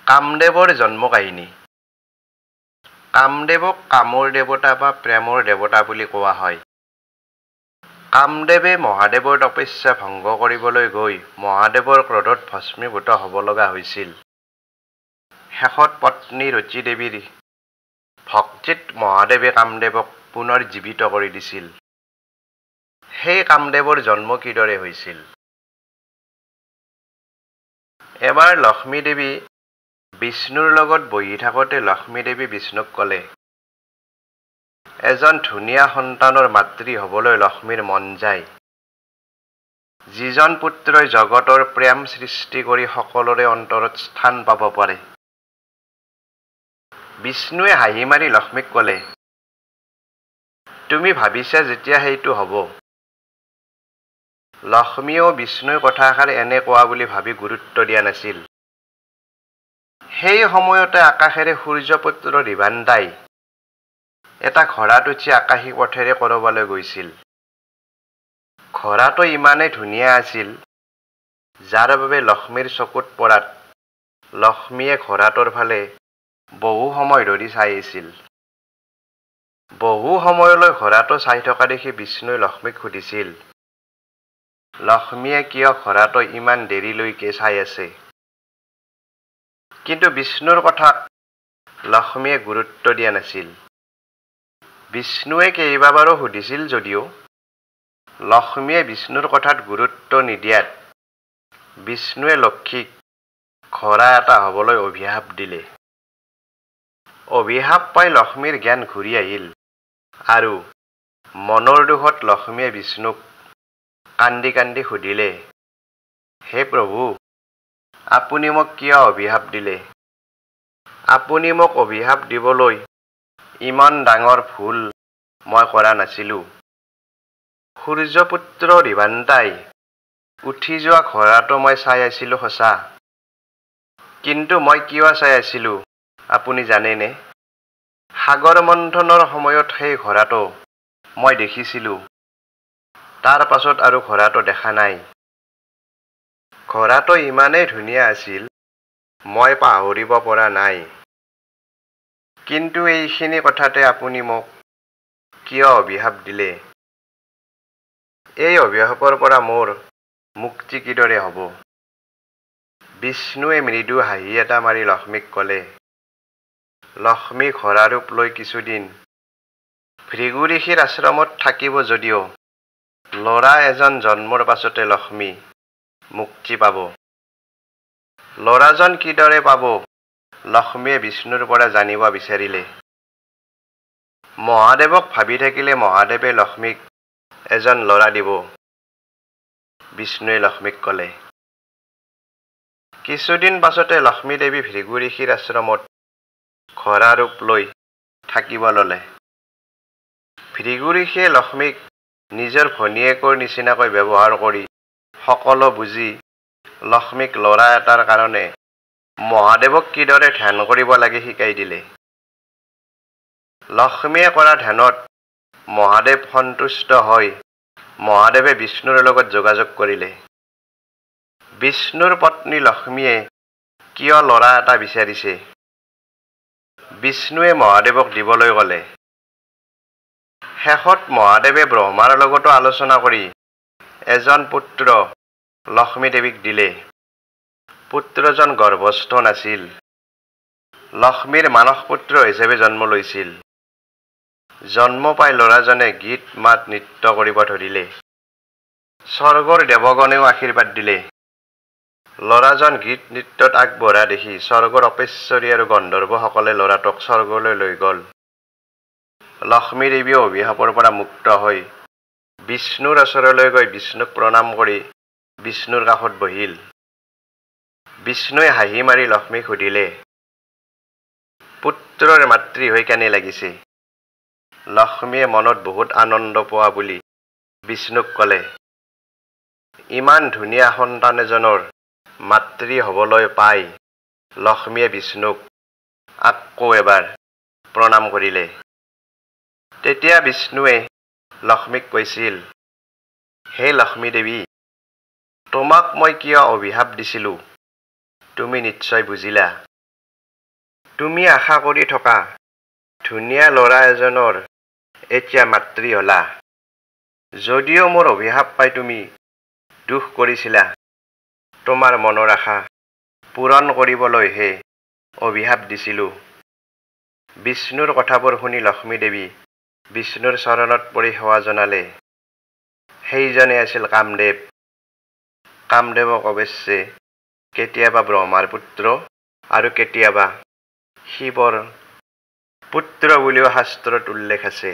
কামদেৱৰ জন্ম কাহিনী। কামদেৱক কামৰ দেৱতা বা প্ৰেমৰ দেৱতা বুলি কোৱা হয়। কামদেৱে মহাদেৱৰ তপস্যা ভংগ কৰিবলৈ গৈ মহাদেৱৰ ক্ৰোধত ভস্মীভূত হ'ব লগা হৈছিল। শেষত পত্নী ৰতী দেৱীৰ ভক্তিত মহাদেৱে কামদেৱক পুনৰ জীৱিত কৰি দিছিল। সেই কামদেৱৰ জন্ম কিদৰে হৈছিল? এবাৰ লক্ষ্মী দেৱী বিষ্ণুৰ লগত বহি থাকোঁতে লক্ষ্মী দেৱী বিষ্ণুক ক'লে, এজন ধুনীয়া সন্তানৰ মাতৃ হ'বলৈ লক্ষ্মীৰ মন যায়। যিজন পুত্ৰই জগতৰ প্ৰেম সৃষ্টি কৰি সকলোৰে অন্তৰত স্থান পাব পাৰে। বিষ্ণুৱে হাঁহি মাৰি লক্ষ্মীক ক'লে, তুমি ভাবিছা যেতিয়া সেইটো হ'ব। লক্ষ্মীয়েও বিষ্ণুৰ কথাষাৰ এনে কোৱা বুলি ভাবি গুৰুত্ব দিয়া নাছিল। সেই সময়তে আকাশেৰে সূৰ্যপুত্ৰ ৰিভান্দাই এটা ঘোঁৰাত উঠি আকাশী পথেৰে ক'ৰবালৈ গৈছিল। ঘোঁৰাটো ইমানেই ধুনীয়া আছিল, যাৰ বাবে লক্ষ্মীৰ চকুত পৰাত লক্ষ্মীয়ে ঘোঁৰাটোৰ ফালে বহু সময় ধৰি চাই আছিল। বহু সময়লৈ ঘোঁৰাটো চাই থকা দেখি বিষ্ণুই লক্ষ্মীক সুধিছিল, লক্ষ্মীয়ে কিয় ঘোঁৰাটো ইমান দেৰিলৈকে চাই আছে? কিন্তু বিষ্ণুৰ কথাক লক্ষ্মীয়ে গুৰুত্ব দিয়া নাছিল। বিষ্ণুৱে কেইবাবাৰো সুধিছিল যদিও লক্ষ্মীয়ে বিষ্ণুৰ কথাত গুৰুত্ব নিদিয়াত বিষ্ণুৱে লক্ষ্মীক ঘোঁৰা এটা হ'বলৈ অভিশাপ দিলে। অভিশাপ পাই লক্ষ্মীৰ জ্ঞান ঘূৰি আহিল আৰু মনৰ দুখত লক্ষ্মীয়ে বিষ্ণুক কান্দি কান্দি সুধিলে, হে প্ৰভু, আপুনি মোক কিয় অভিশাপ দিলে? আপুনি মোক অভিশাপ দিবলৈ ইমান ডাঙৰ ভুল মই কৰা নাছিলোঁ। সূৰ্যপুত্ৰ ৰিভান্দাই উঠি যোৱা ঘোঁৰাটো মই চাই আছিলোঁ সঁচা, কিন্তু মই কিয় চাই আছিলোঁ আপুনি জানেনে? সাগৰ মন্থনৰ সময়ত সেই ঘোঁৰাটো মই দেখিছিলোঁ। তাৰ পাছত আৰু ঘোঁৰাটো দেখা নাই। ঘোঁৰাটো ইমানেই ধুনীয়া আছিল, মই পাহৰিব পৰা নাই। কিন্তু এইখিনি কথাতে আপুনি মোক কিয় অভিশাপ দিলে? এই অভিশাপৰ পৰা মোৰ মুক্তি কিদৰে হ'ব? বিষ্ণুৱে মৃদু হাঁহি এটা মাৰি লক্ষ্মীক ক'লে, লক্ষ্মী ঘোঁৰা ৰূপ লৈ কিছুদিন ভৃগু ঋষিৰ আশ্ৰমত থাকিব যদিও ল'ৰা এজন জন্মৰ পাছতে লক্ষ্মী মুক্তি পাব। ল'ৰাজন কিদৰে পাব লক্ষ্মীয়ে বিষ্ণুৰ পৰা জানিব বিচাৰিলে। মহাদেৱক ভাবি থাকিলে মহাদেৱে লক্ষ্মীক এজন ল'ৰা দিব। বিষ্ণুৱে লক্ষ্মীক ক'লে। কিছুদিন পাছতে লক্ষ্মী দেৱী ভৃগু ঋষিৰ আশ্ৰমত ঘোঁৰা ৰূপ লৈ থাকিব ল'লে। ভৃগু ঋষিয়ে লক্ষ্মীক নিজৰ ভনীয়েকৰ নিচিনাকৈ ব্যৱহাৰ কৰি সকলো বুজি লক্ষ্মীক ল'ৰা এটাৰ কাৰণে মহাদেৱক কিদৰে ধ্যান কৰিব লাগে শিকাই দিলে। লক্ষ্মীয়ে কৰা ধ্যানত মহাদেৱ সন্তুষ্ট হৈ মহাদেৱে বিষ্ণুৰ লগত যোগাযোগ কৰিলে। বিষ্ণুৰ পত্নী লক্ষ্মীয়ে কিয় ল'ৰা এটা বিচাৰিছে? বিষ্ণুৱে মহাদেৱক দিবলৈ ক'লে। শেষত মহাদেৱে ব্ৰহ্মাৰ লগতো আলোচনা কৰি এজন পুত্ৰ লক্ষ্মী দেৱীক দিলে। পুত্ৰজন গৰ্ভস্থ নাছিল। লক্ষ্মীৰ মানস পুত্ৰ হিচাপে জন্ম লৈছিল। জন্ম পাই ল'ৰাজনে গীত মাত নৃত্য কৰিব ধৰিলে। স্বৰ্গৰ দেৱগণেও আশীৰ্বাদ দিলে। ল'ৰাজন গীত নৃত্যত আগবঢ়া দেখি স্বৰ্গৰ অপেশ্বৰী আৰু গন্ধৰ্বসকলে ল'ৰাটোক স্বৰ্গলৈ লৈ গ'ল। লক্ষ্মী দেৱীয়ে অভিশাপৰ পৰা মুক্ত হৈ বিষ্ণুৰ ওচৰলৈ গৈ বিষ্ণুক প্ৰণাম কৰি বিষ্ণুৰ কাষত বহিল। বিষ্ণুৱে হাঁহি মাৰি লক্ষ্মীক সুধিলে, পুত্ৰৰ মাতৃ হৈ কেনে লাগিছে? লক্ষ্মীয়ে মনত বহুত আনন্দ পোৱা বুলি বিষ্ণুক ক'লে। ইমান ধুনীয়া সন্তান এজনৰ মাতৃ হ'বলৈ পাই লক্ষ্মীয়ে বিষ্ণুক আকৌ এবাৰ প্ৰণাম কৰিলে। তেতিয়া বিষ্ণুৱে লক্ষ্মীক কৈছিল, হে লক্ষ্মী দেৱী, তোমাক মই কিয় অভিশাপ দিছিলোঁ তুমি নিশ্চয় বুজিলা। তুমি আশা কৰি থকা ধুনীয়া ল'ৰা এজনৰ এতিয়া মাতৃ হলা। যদিও মোৰ অভিশাপ পাই তুমি দুখ কৰিছিলা, তোমাৰ মনৰ আশা পূৰণ কৰিবলৈহে অভিশাপ দিছিলোঁ। বিষ্ণুৰ কথাবোৰ শুনি লক্ষ্মী দেৱী বিষ্ণুৰ চৰণত পৰি সেৱা জনালে। সেইজনে আছিল কামদেৱ। কামদেৱক অৱশ্যে কেতিয়াবা ব্ৰহ্মাৰ পুত্ৰ আৰু কেতিয়াবা শিৱৰ পুত্ৰ বুলিও শাস্ত্ৰত উল্লেখ আছে।